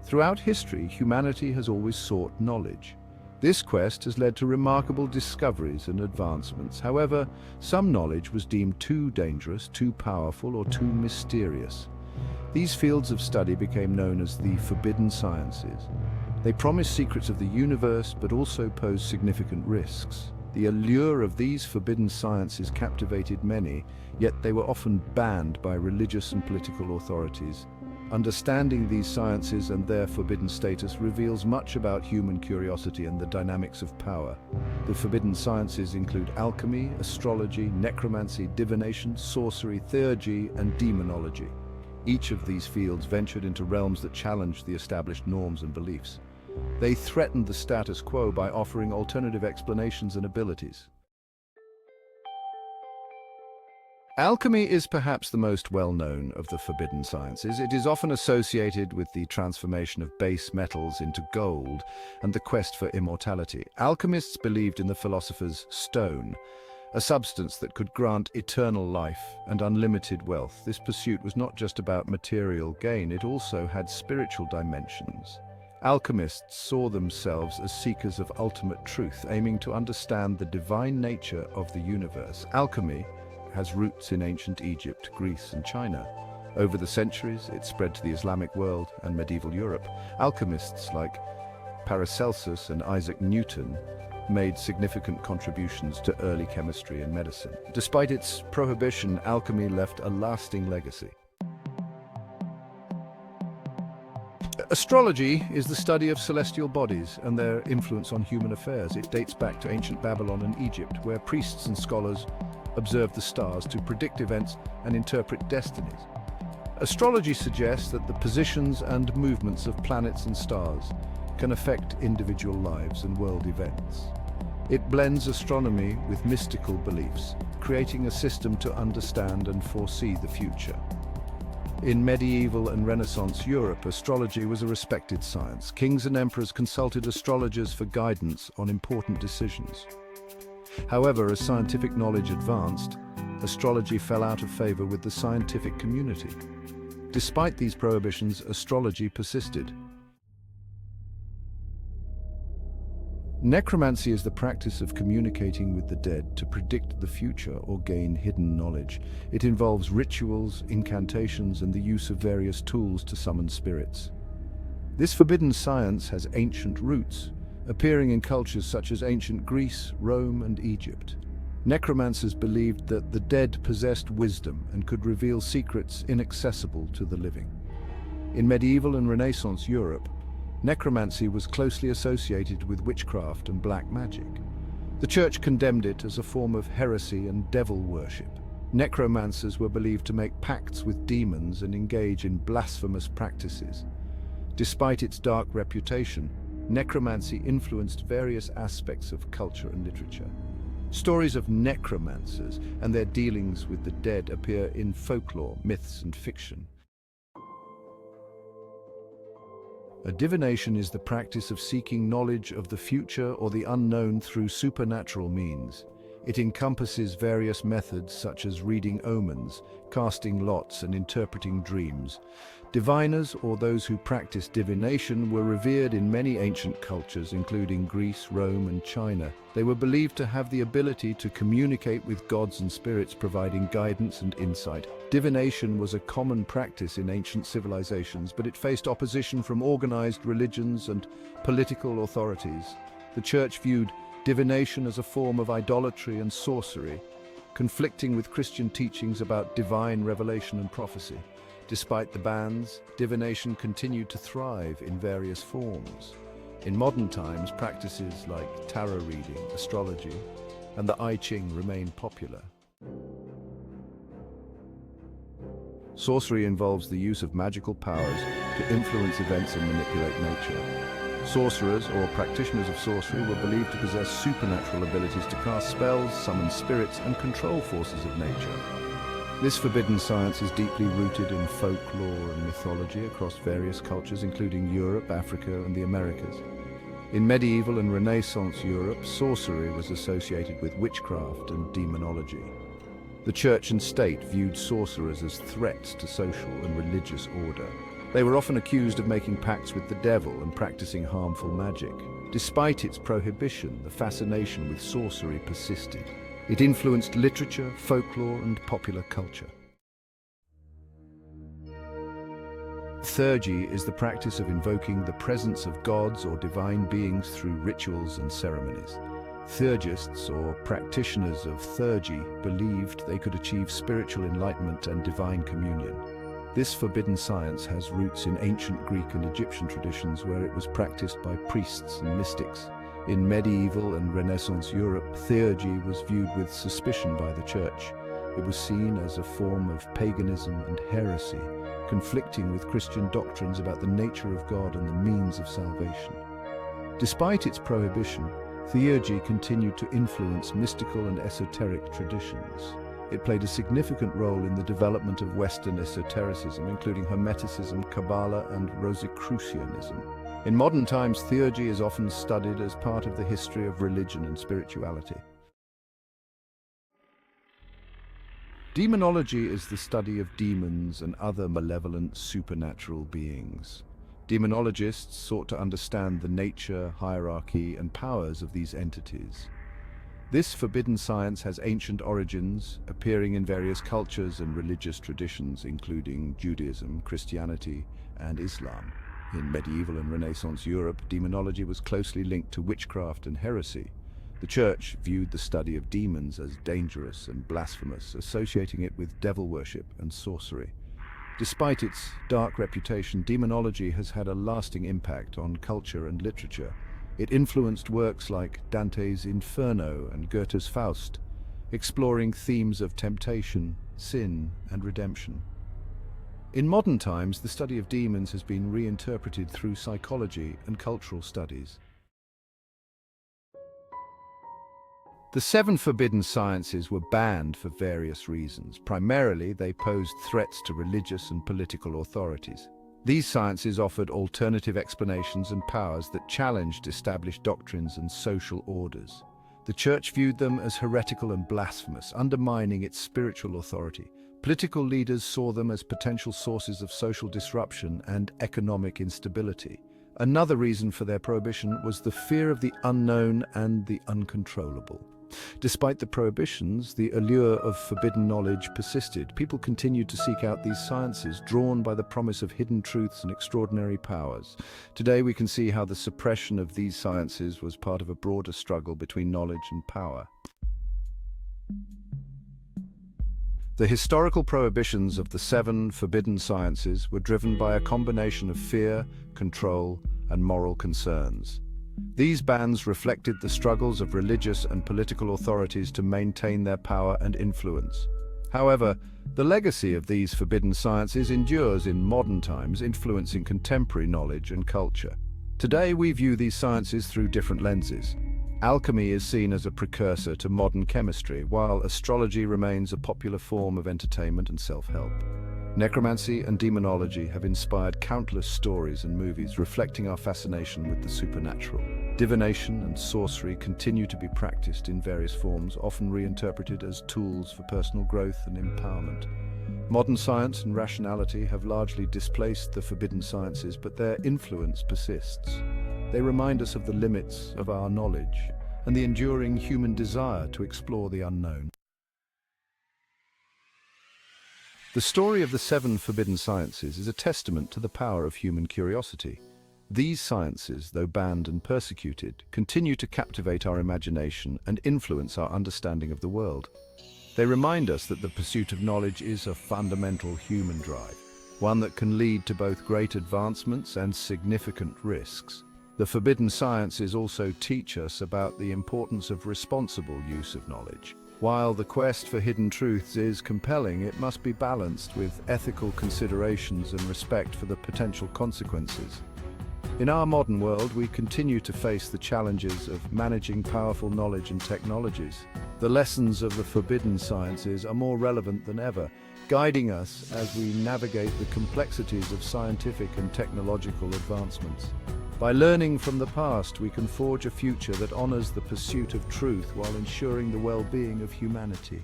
Throughout history, humanity has always sought knowledge. This quest has led to remarkable discoveries and advancements. However, some knowledge was deemed too dangerous, too powerful, or too mysterious. These fields of study became known as the forbidden sciences. They promised secrets of the universe, but also posed significant risks. The allure of these forbidden sciences captivated many, yet they were often banned by religious and political authorities. Understanding these sciences and their forbidden status reveals much about human curiosity and the dynamics of power. The forbidden sciences include alchemy, astrology, necromancy, divination, sorcery, theurgy, and demonology. Each of these fields ventured into realms that challenged the established norms and beliefs. They threatened the status quo by offering alternative explanations and abilities. Alchemy is perhaps the most well-known of the forbidden sciences. It is often associated with the transformation of base metals into gold and the quest for immortality. Alchemists believed in the philosopher's stone, a substance that could grant eternal life and unlimited wealth. This pursuit was not just about material gain, it also had spiritual dimensions. Alchemists saw themselves as seekers of ultimate truth, aiming to understand the divine nature of the universe. Alchemy has roots in ancient Egypt, Greece, and China. Over the centuries, it spread to the Islamic world and medieval Europe. Alchemists like Paracelsus and Isaac Newton made significant contributions to early chemistry and medicine. Despite its prohibition, alchemy left a lasting legacy. Astrology is the study of celestial bodies and their influence on human affairs. It dates back to ancient Babylon and Egypt, where priests and scholars observed the stars to predict events and interpret destinies. Astrology suggests that the positions and movements of planets and stars can affect individual lives and world events. It blends astronomy with mystical beliefs, creating a system to understand and foresee the future. In medieval and Renaissance Europe, astrology was a respected science. Kings and emperors consulted astrologers for guidance on important decisions. However, as scientific knowledge advanced, astrology fell out of favor with the scientific community. Despite these prohibitions, astrology persisted. Necromancy is the practice of communicating with the dead to predict the future or gain hidden knowledge. It involves rituals, incantations, and the use of various tools to summon spirits. This forbidden science has ancient roots, appearing in cultures such as ancient Greece, Rome, and Egypt. Necromancers believed that the dead possessed wisdom and could reveal secrets inaccessible to the living. In medieval and Renaissance Europe, necromancy was closely associated with witchcraft and black magic. The church condemned it as a form of heresy and devil worship. Necromancers were believed to make pacts with demons and engage in blasphemous practices. Despite its dark reputation, necromancy influenced various aspects of culture and literature. Stories of necromancers and their dealings with the dead appear in folklore, myths, and fiction. A divination is the practice of seeking knowledge of the future or the unknown through supernatural means. It encompasses various methods such as reading omens, casting lots, and interpreting dreams. Diviners, or those who practiced divination, were revered in many ancient cultures, including Greece, Rome, and China. They were believed to have the ability to communicate with gods and spirits, providing guidance and insight. Divination was a common practice in ancient civilizations, but it faced opposition from organized religions and political authorities. The church viewed divination as a form of idolatry and sorcery, conflicting with Christian teachings about divine revelation and prophecy. Despite the bans, divination continued to thrive in various forms. In modern times, practices like tarot reading, astrology, and the I Ching remain popular. Sorcery involves the use of magical powers to influence events and manipulate nature. Sorcerers, or practitioners of sorcery, were believed to possess supernatural abilities to cast spells, summon spirits, and control forces of nature. This forbidden science is deeply rooted in folklore and mythology across various cultures, including Europe, Africa, and the Americas. In medieval and Renaissance Europe, sorcery was associated with witchcraft and demonology. The church and state viewed sorcerers as threats to social and religious order. They were often accused of making pacts with the devil and practicing harmful magic. Despite its prohibition, the fascination with sorcery persisted. It influenced literature, folklore, and popular culture. Theurgy is the practice of invoking the presence of gods or divine beings through rituals and ceremonies. Theurgists, or practitioners of theurgy, believed they could achieve spiritual enlightenment and divine communion. This forbidden science has roots in ancient Greek and Egyptian traditions where it was practiced by priests and mystics. In medieval and Renaissance Europe, theurgy was viewed with suspicion by the Church. It was seen as a form of paganism and heresy, conflicting with Christian doctrines about the nature of God and the means of salvation. Despite its prohibition, theurgy continued to influence mystical and esoteric traditions. It played a significant role in the development of Western esotericism, including Hermeticism, Kabbalah, and Rosicrucianism. In modern times, theurgy is often studied as part of the history of religion and spirituality. Demonology is the study of demons and other malevolent supernatural beings. Demonologists sought to understand the nature, hierarchy, and powers of these entities. This forbidden science has ancient origins, appearing in various cultures and religious traditions, including Judaism, Christianity, and Islam. In medieval and Renaissance Europe, demonology was closely linked to witchcraft and heresy. The Church viewed the study of demons as dangerous and blasphemous, associating it with devil worship and sorcery. Despite its dark reputation, demonology has had a lasting impact on culture and literature. It influenced works like Dante's Inferno and Goethe's Faust, exploring themes of temptation, sin, and redemption. In modern times, the study of demons has been reinterpreted through psychology and cultural studies. The 7 forbidden sciences were banned for various reasons. Primarily, they posed threats to religious and political authorities. These sciences offered alternative explanations and powers that challenged established doctrines and social orders. The Church viewed them as heretical and blasphemous, undermining its spiritual authority. Political leaders saw them as potential sources of social disruption and economic instability. Another reason for their prohibition was the fear of the unknown and the uncontrollable. Despite the prohibitions, the allure of forbidden knowledge persisted. People continued to seek out these sciences, drawn by the promise of hidden truths and extraordinary powers. Today we can see how the suppression of these sciences was part of a broader struggle between knowledge and power. The historical prohibitions of the 7 forbidden sciences were driven by a combination of fear, control, and moral concerns. These bans reflected the struggles of religious and political authorities to maintain their power and influence. However, the legacy of these forbidden sciences endures in modern times, influencing contemporary knowledge and culture. Today, we view these sciences through different lenses. Alchemy is seen as a precursor to modern chemistry, while astrology remains a popular form of entertainment and self-help. Necromancy and demonology have inspired countless stories and movies reflecting our fascination with the supernatural. Divination and sorcery continue to be practiced in various forms, often reinterpreted as tools for personal growth and empowerment. Modern science and rationality have largely displaced the forbidden sciences, but their influence persists. They remind us of the limits of our knowledge and the enduring human desire to explore the unknown. The story of the 7 forbidden sciences is a testament to the power of human curiosity. These sciences, though banned and persecuted, continue to captivate our imagination and influence our understanding of the world. They remind us that the pursuit of knowledge is a fundamental human drive, one that can lead to both great advancements and significant risks. The forbidden sciences also teach us about the importance of responsible use of knowledge. While the quest for hidden truths is compelling, it must be balanced with ethical considerations and respect for the potential consequences. In our modern world, we continue to face the challenges of managing powerful knowledge and technologies. The lessons of the forbidden sciences are more relevant than ever, guiding us as we navigate the complexities of scientific and technological advancements. By learning from the past, we can forge a future that honors the pursuit of truth while ensuring the well-being of humanity.